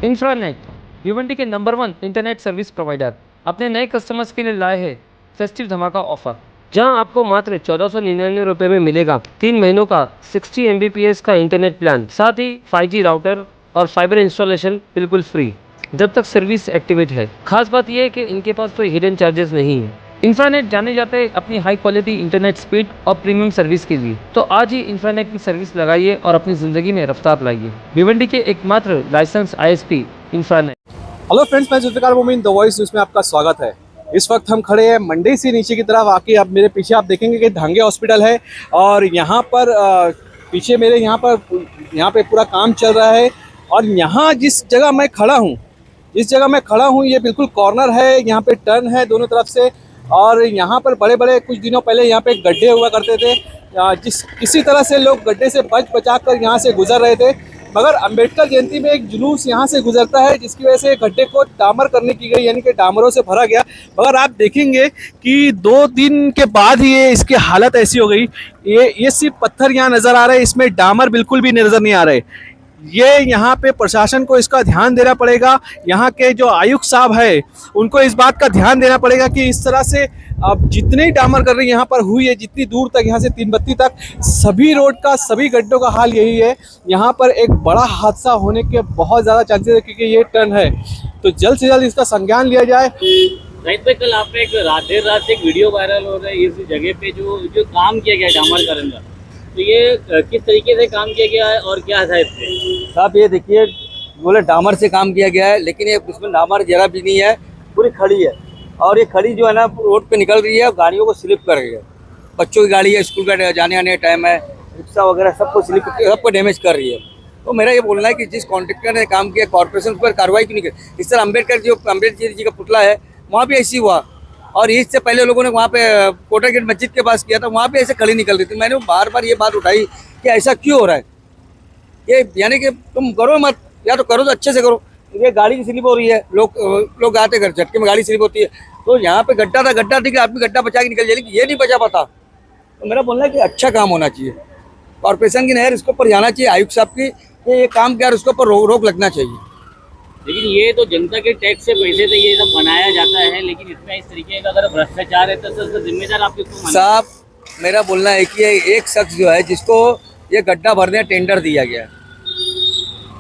इंफ्रानेट भिवंडी के number 1 internet service provider अपने नए कस्टमर्स के लिए लाए हैं फेस्टिव धमाका ऑफर, जहां आपको मात्र 1499 रुपये में मिलेगा 3 महीनों का 60 Mbps का इंटरनेट प्लान, साथ ही 5G राउटर और फाइबर इंस्टॉलेशन बिल्कुल फ्री जब तक सर्विस एक्टिवेट है। खास बात यह है कि इनके पास कोई हिडन चार्जेस नहीं है। इंफ्रानेट जाने जाते हैं अपनी हाई क्वालिटी इंटरनेट स्पीड और प्रीमियम सर्विस के लिए, तो आज ही इंफ्रानेट की सर्विस लगाइए और अपनी ज़िंदगी में रफ्तार लाइए। भिवंडी के एकमात्र लाइसेंस ISP इंफ्रानेट। हेलो फ्रेंड्स, मैं जुल्फ़िकार मोमिन द वॉइस न्यूज़ में आपका स्वागत है। इस वक्त हम खड़े हैं मंडी से नीचे की तरफ आके। आप मेरे पीछे आप देखेंगे कि धांगे हॉस्पिटल है और यहाँ पर पीछे मेरे यहाँ पे पूरा काम चल रहा है। और यहाँ जिस जगह मैं खड़ा हूँ ये बिल्कुल कॉर्नर है। यहाँ पे टर्न है दोनों तरफ से और यहाँ पर बड़े बड़े कुछ दिनों पहले यहाँ पे गड्ढे हुआ करते थे। किसी तरह से लोग गड्ढे से बचा कर यहाँ से गुजर रहे थे, मगर अंबेडकर जयंती में एक जुलूस यहाँ से गुजरता है जिसकी वजह से गड्ढे को डामर करने की गई, यानी कि डामरों से भरा गया। मगर आप देखेंगे कि 2 दिन के बाद ही ये इसकी हालत ऐसी हो गई। ये सिर्फ पत्थर यहाँ नज़र आ रहे हैं, इसमें डामर बिल्कुल भी नज़र नहीं आ रहे। ये यहाँ पे प्रशासन को इसका ध्यान देना पड़ेगा। यहाँ के जो आयुक्त साहब है उनको इस बात का ध्यान देना पड़ेगा कि इस तरह से अब जितनी डामर कर रही यहाँ पर हुई है, जितनी दूर तक यहाँ से तीनबत्ती तक सभी रोड का, सभी गड्ढों का हाल यही है। यहाँ पर एक बड़ा हादसा होने के बहुत ज़्यादा चांसेस है क्योंकि ये टर्न है, तो जल्द से जल्द इसका संज्ञान लिया जाए। राइट भाई, कल आप पे एक देर रात से एक वीडियो वायरल हो रहा है इस जगह पे जो काम किया गया है डामर करने का, तो ये किस तरीके से काम किया गया है और क्या है इसमें? साहब ये देखिए, बोले डामर से काम किया गया है, लेकिन ये इसमें डामर जरा भी नहीं है, पूरी खड़ी है। और ये खड़ी जो है ना रोड पे निकल रही है, गाड़ियों को स्लिप कर रही है। बच्चों की गाड़ी है, स्कूल का जाने आने का टाइम है, रिक्शा वगैरह सबको डैमेज कर रही है। तो मेरा ये बोलना है कि जिस कॉन्ट्रेक्टर ने काम किया, कॉर्पोरेशन पर कार्रवाई क्यों नहीं की। इस तरह अम्बेडकर जी का पुतला है, वहाँ भी ऐसी हुआ। और इससे पहले लोगों ने वहाँ पे कोटा गेट मस्जिद के पास किया था, वहाँ पे ऐसे खड़ी निकल रही थी। मैंने बार बार ये बात उठाई कि ऐसा क्यों हो रहा है। ये यानी कि तुम करो मत, या तो करो तो अच्छे से करो। ये गाड़ी की स्लिप हो रही है, लोग आते घर झटके में गाड़ी स्लिप होती है। तो यहाँ पे गड्ढा ठीक है, आदमी गड्ढा बचा के निकल जाए, लेकिन ये नहीं बचा पाता। तो मेरा बोलना है कि अच्छा काम होना चाहिए, कॉर्पोरेशन की नहर इसके ऊपर जाना चाहिए, आयुक्त साहब की ये काम क्या, उसके ऊपर रोक लगना चाहिए। लेकिन ये तो जनता के टैक्स से पैसे से ये सब बनाया जाता है, लेकिन इसमें इस तरीके का अगर भ्रष्टाचार है तो उसका जिम्मेदार आप किसको मानते हैं? साहब मेरा बोलना है कि एक शख्स जो है जिसको ये गड्ढा भरने टेंडर दिया गया है,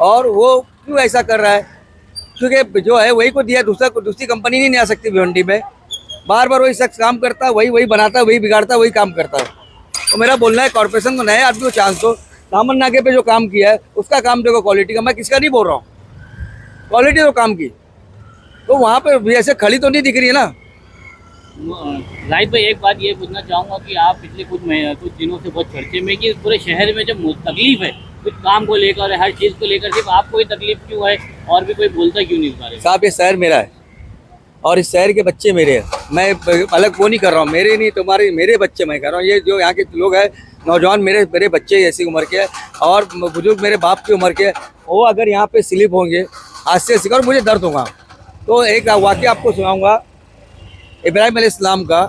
और वो क्यों ऐसा कर रहा है, क्योंकि जो है वही को दिया, दूसरी कंपनी नहीं आ सकती भिवंडी में। बार बार वही शख्स काम करता है, वही बनाता है, वही बिगाड़ता है, वही काम करता है। तो मेरा बोलना है कॉर्पोरेशन को नए आदमी को चांस दो। दामन नाके पे जो काम किया है उसका काम देखो, क्वालिटी का, मैं किसका नहीं बोल रहा हूँ, क्वालिटी तो काम की। तो वहाँ पे भी ऐसे खड़ी तो नहीं दिख रही है ना। राइट भाई, एक बात ये पूछना चाहूँगा कि आप पिछले कुछ दिनों से बहुत चर्चे में कि पूरे शहर में जब तकलीफ है कुछ काम को लेकर, हर चीज़ को लेकर, सिर्फ आपको ही तकलीफ क्यों है और भी कोई बोलता क्यों नहीं इस बारे में? साहब ये शहर मेरा है और इस शहर के बच्चे मेरे हैं, मैं अलग वो नहीं कर रहा हूँ, मेरे नहीं तुम्हारे, मेरे बच्चे मैं कर रहा हूँ। ये जो यहाँ के लोग हैं नौजवान, मेरे बच्चे ऐसी उम्र के हैं और बुजुर्ग मेरे बाप की उम्र के हैं, वो अगर यहाँ पे स्लिप होंगे आज से सिखा, मुझे दर्द होगा। तो एक वाक़या आपको सुनाऊंगा इब्राहिम अलैहिस्सलाम का,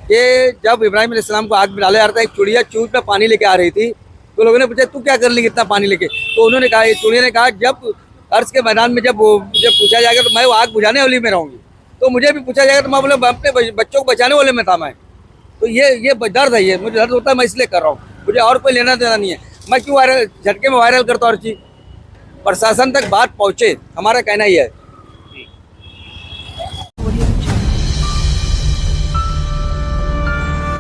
कि जब इब्राहिम अलैहिस्सलाम को आग में डाला जा रहा था, एक चिड़िया चूज में पानी लेके आ रही थी, तो लोगों ने पूछा तू क्या कर ली इतना पानी लेके। तो उन्होंने कहा, चिड़िया ने कहा, जब अर्श के मैदान में जब पूछा जाएगा तो मैं वो आग बुझाने वाली में रहूँगी, तो मुझे भी पूछा जाएगा तो मैं बोले अपने बच्चों को बचाने वाले में था मैं। तो ये दर्द है, ये मुझे दर्द होता है, मैं इसलिए कर रहा हूँ, मुझे और कोई लेना देना नहीं है। मैं क्यों झटके में वायरल करता हूँ हर चीज़। प्रशासन तक बात पहुँचे, हमारा कहना ही है।